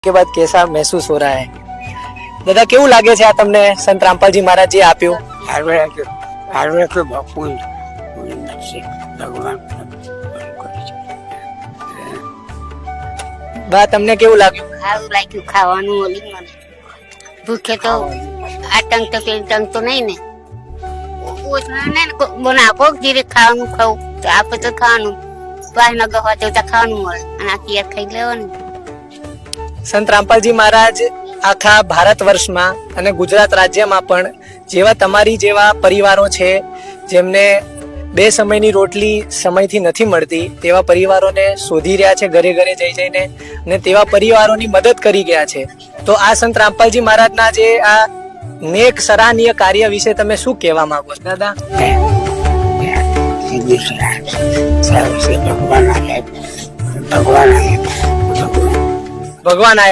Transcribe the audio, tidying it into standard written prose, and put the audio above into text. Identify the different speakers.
Speaker 1: के बाद कैसा महसूस हो रहा है? दादा केवू लागे છે આ તમને સંત રામપાલજી મહારાજ જે આપ્યું?
Speaker 2: હાર્વે તો બાપુ ભગવાન
Speaker 1: બા તમને કેવું લાગ્યું?
Speaker 3: સારું લાગ્યું ખાવાનું ઓલી મને ભૂખે તો આતંક તો કે તંગ તો નહીં ને ઓછા ને બના કોક ધીરે ખાવાનું ખાવું તો આપે તો ખાવાનું બાય ન ગવા તો ખાવાનું મળે અને આ તિયાર ખાઈ લેવાનું.
Speaker 1: સંત રામપાલજી મહારાજ આખા ભારત વર્ષમાં અને ગુજરાત રાજ્યમાં પણ જેવા તમારી જેવા પરિવારો છે જેમને બે સમયની રોટલી સમયથી નથી મળતી તેવા પરિવારોને શોધી રહ્યા છે ઘરે ઘરે જઈ જઈને અને તેવા પરિવારોની મદદ કરી ગયા છે. તો આ સંત રામપાલજી મહારાજના જે આ નેક સરાહનીય કાર્ય વિશે તમે શું કહેવા માંગો છો દાદા?
Speaker 2: ભગવાન
Speaker 1: ભગવાન આયા.